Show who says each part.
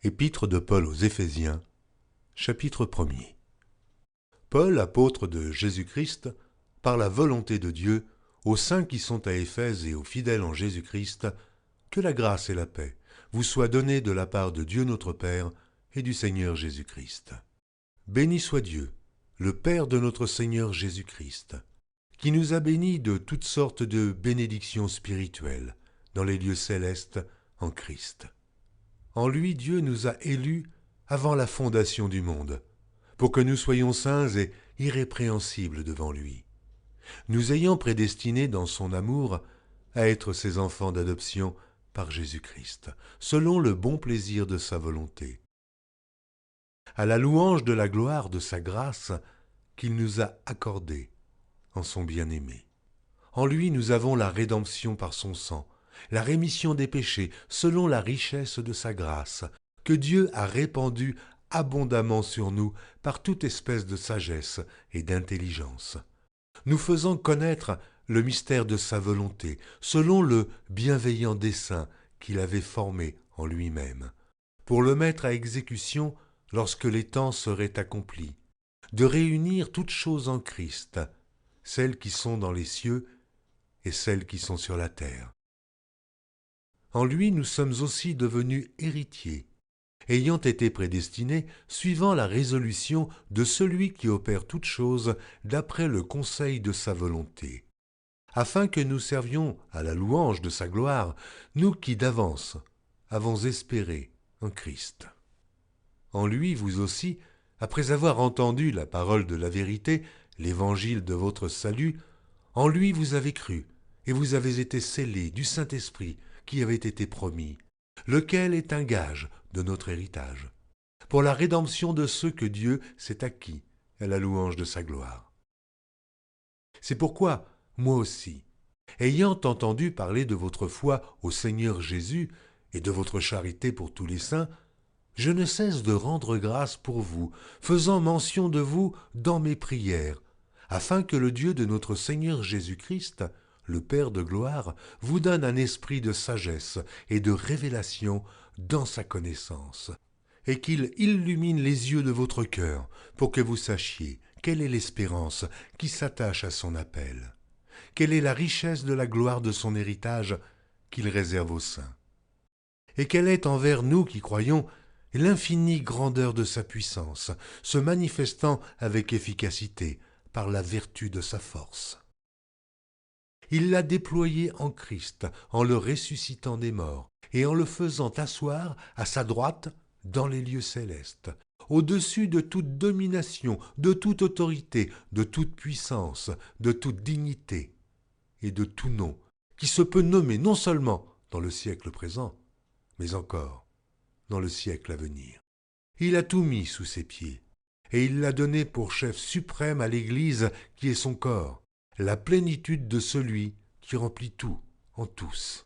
Speaker 1: Épître de Paul aux Éphésiens, chapitre 1er. Paul, apôtre de Jésus-Christ, par la volonté de Dieu, aux saints qui sont à Éphèse et aux fidèles en Jésus-Christ, que la grâce et la paix vous soient données de la part de Dieu notre Père et du Seigneur Jésus-Christ. Béni soit Dieu, le Père de notre Seigneur Jésus-Christ, qui nous a bénis de toutes sortes de bénédictions spirituelles dans les lieux célestes en Christ. En lui, Dieu nous a élus avant la fondation du monde, pour que nous soyons saints et irrépréhensibles devant lui, nous ayant prédestinés dans son amour à être ses enfants d'adoption par Jésus-Christ, selon le bon plaisir de sa volonté, à la louange de la gloire de sa grâce qu'il nous a accordée en son bien-aimé. En lui nous avons la rédemption par son sang, la rémission des péchés selon la richesse de sa grâce, que Dieu a répandue abondamment sur nous par toute espèce de sagesse et d'intelligence, nous faisant connaître le mystère de sa volonté, selon le bienveillant dessein qu'il avait formé en lui-même, pour le mettre à exécution lorsque les temps seraient accomplis, de réunir toutes choses en Christ, celles qui sont dans les cieux et celles qui sont sur la terre. En lui nous sommes aussi devenus héritiers, ayant été prédestinés suivant la résolution de celui qui opère toutes choses d'après le conseil de sa volonté, afin que nous servions à la louange de sa gloire, nous qui d'avance avons espéré en Christ. En lui, vous aussi, après avoir entendu la parole de la vérité, l'évangile de votre salut, en lui vous avez cru, et vous avez été scellés du Saint-Esprit qui avait été promis, lequel est un gage de notre héritage, pour la rédemption de ceux que Dieu s'est acquis à la louange de sa gloire. C'est pourquoi, moi aussi, ayant entendu parler de votre foi au Seigneur Jésus et de votre charité pour tous les saints, je ne cesse de rendre grâce pour vous, faisant mention de vous dans mes prières, afin que le Dieu de notre Seigneur Jésus-Christ, le Père de gloire, vous donne un esprit de sagesse et de révélation dans sa connaissance, et qu'il illumine les yeux de votre cœur, pour que vous sachiez quelle est l'espérance qui s'attache à son appel, quelle est la richesse de la gloire de son héritage qu'il réserve aux saints, et quelle est envers nous qui croyons l'infinie grandeur de sa puissance, se manifestant avec efficacité par la vertu de sa force. Il l'a déployé en Christ, en le ressuscitant des morts, et en le faisant asseoir à sa droite dans les lieux célestes, au-dessus de toute domination, de toute autorité, de toute puissance, de toute dignité, et de tout nom, qui se peut nommer non seulement dans le siècle présent, mais encore dans le siècle à venir. Il a tout mis sous ses pieds, et il l'a donné pour chef suprême à l'Église qui est son corps, la plénitude de celui qui remplit tout en tous.